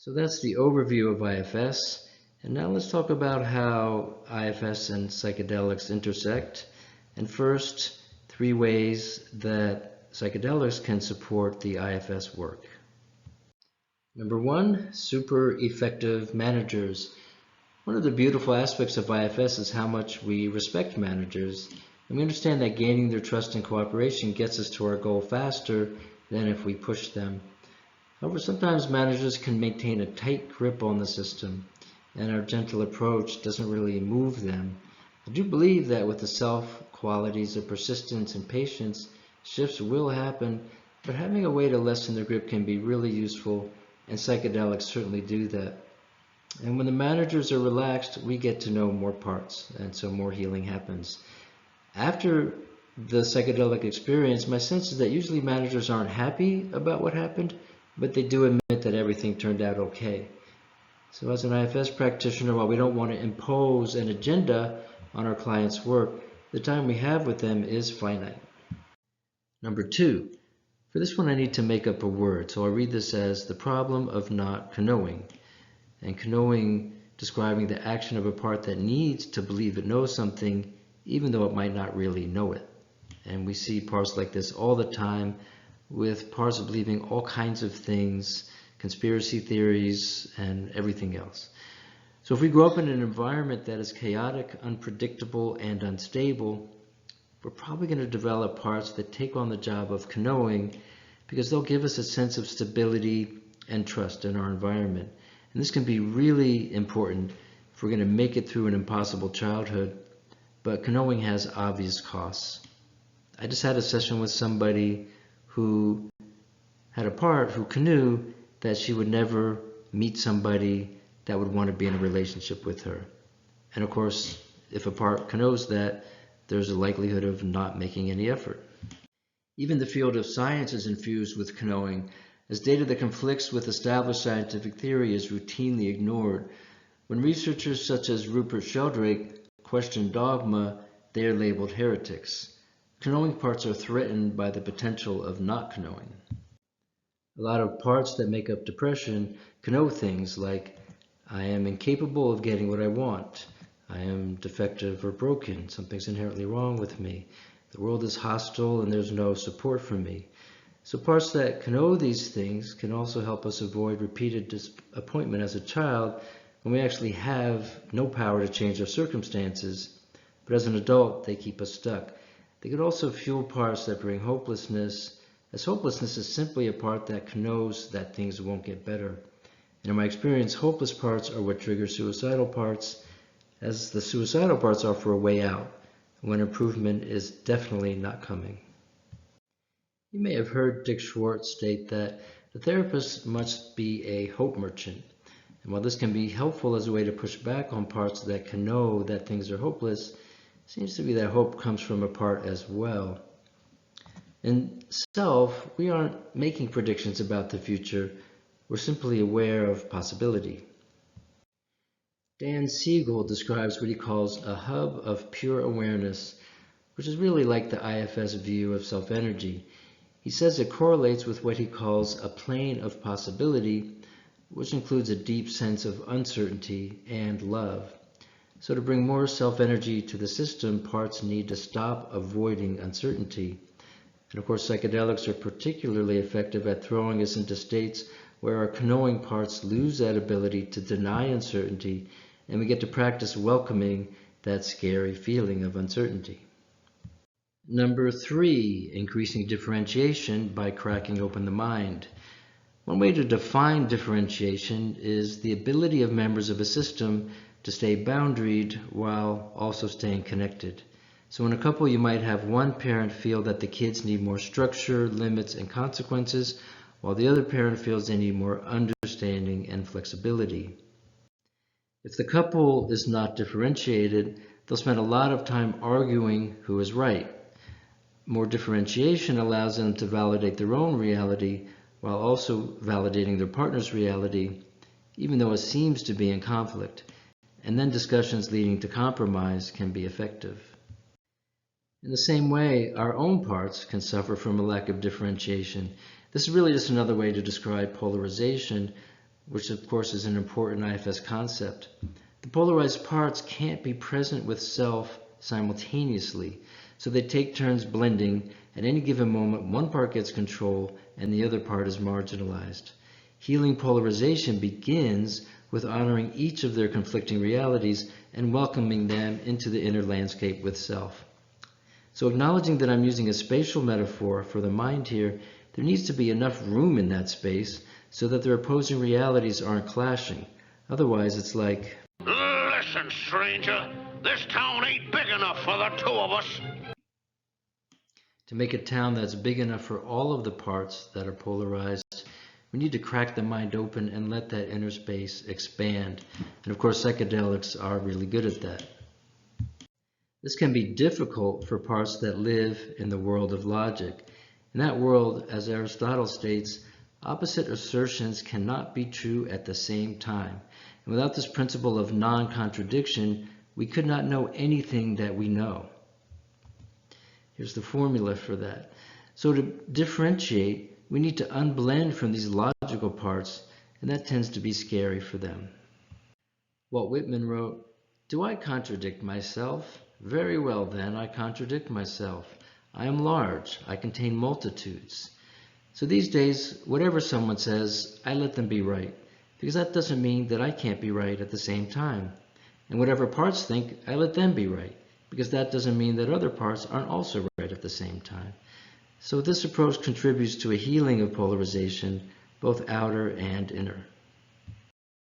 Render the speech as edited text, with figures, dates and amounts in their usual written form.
So that's the overview of IFS. And now let's talk about how IFS and psychedelics intersect. And first, 3 ways that psychedelics can support the IFS work. Number 1, super effective managers. One of the beautiful aspects of IFS is how much we respect managers, and we understand that gaining their trust and cooperation gets us to our goal faster than if we push them. However, sometimes managers can maintain a tight grip on the system, and our gentle approach doesn't really move them. I do believe that with the self-qualities of persistence and patience, shifts will happen, but having a way to lessen their grip can be really useful, and psychedelics certainly do that. And when the managers are relaxed, we get to know more parts, and so more healing happens. After the psychedelic experience, my sense is that usually managers aren't happy about what happened, but they do admit that everything turned out okay. So as an IFS practitioner, while we don't want to impose an agenda on our clients' work, the time we have with them is finite. Number 2, for this one I need to make up a word, so I'll read this as the problem of not knowing. And knowing describing the action of a part that needs to believe it knows something, even though it might not really know it. And we see parts like this all the time, with parts believing all kinds of things, conspiracy theories, and everything else. So if we grow up in an environment that is chaotic, unpredictable, and unstable, we're probably going to develop parts that take on the job of knowing, because they'll give us a sense of stability and trust in our environment. And this can be really important if we're going to make it through an impossible childhood, but knowing has obvious costs. I just had a session with somebody who had a part who knew that she would never meet somebody that would want to be in a relationship with her. And of course, if a part knows that, there's a likelihood of not making any effort. Even the field of science is infused with knowing, as data that conflicts with established scientific theory is routinely ignored. When researchers such as Rupert Sheldrake question dogma, they are labeled heretics. Knowing parts are threatened by the potential of not knowing. A lot of parts that make up depression know things like, I am incapable of getting what I want, I am defective or broken, something's inherently wrong with me, the world is hostile and there's no support for me. So parts that know these things can also help us avoid repeated disappointment as a child when we actually have no power to change our circumstances, but as an adult they keep us stuck. They could also fuel parts that bring hopelessness, as hopelessness is simply a part that knows that things won't get better. And in my experience, hopeless parts are what trigger suicidal parts, as the suicidal parts offer a way out when improvement is definitely not coming. You may have heard Dick Schwartz state that the therapist must be a hope merchant. And while this can be helpful as a way to push back on parts that can know that things are hopeless, it seems to be that hope comes from a part as well. In self, we aren't making predictions about the future, we're simply aware of possibility. Dan Siegel describes what he calls a hub of pure awareness, which is really like the IFS view of self-energy. He says it correlates with what he calls a plane of possibility, which includes a deep sense of uncertainty and love. So to bring more self-energy to the system, parts need to stop avoiding uncertainty. And of course, psychedelics are particularly effective at throwing us into states where our knowing parts lose that ability to deny uncertainty, and we get to practice welcoming that scary feeling of uncertainty. Number 3, increasing differentiation by cracking open the mind. One way to define differentiation is the ability of members of a system to stay boundaried while also staying connected. So in a couple, you might have one parent feel that the kids need more structure, limits, and consequences, while the other parent feels they need more understanding and flexibility. If the couple is not differentiated, they'll spend a lot of time arguing who is right. More differentiation allows them to validate their own reality while also validating their partner's reality, even though it seems to be in conflict. And then discussions leading to compromise can be effective. In the same way, our own parts can suffer from a lack of differentiation. This is really just another way to describe polarization, which of course is an important IFS concept. The polarized parts can't be present with self simultaneously, so they take turns blending. At any given moment, one part gets control and the other part is marginalized. Healing polarization begins with honoring each of their conflicting realities and welcoming them into the inner landscape with self. So acknowledging that I'm using a spatial metaphor for the mind here, there needs to be enough room in that space so that their opposing realities aren't clashing. Otherwise, it's like, listen, stranger, this town ain't big enough for the two of us. To make a town that's big enough for all of the parts that are polarized, we need to crack the mind open and let that inner space expand. And of course, psychedelics are really good at that. This can be difficult for parts that live in the world of logic. In that world, as Aristotle states, opposite assertions cannot be true at the same time. And without this principle of non-contradiction, we could not know anything that we know. Here's the formula for that. So to differentiate, we need to unblend from these logical parts, and that tends to be scary for them. Walt Whitman wrote, "Do I contradict myself? Very well then, I contradict myself. I am large, I contain multitudes." So these days, whatever someone says, I let them be right, because that doesn't mean that I can't be right at the same time. And whatever parts think, I let them be right, because that doesn't mean that other parts aren't also right at the same time. So this approach contributes to a healing of polarization, both outer and inner.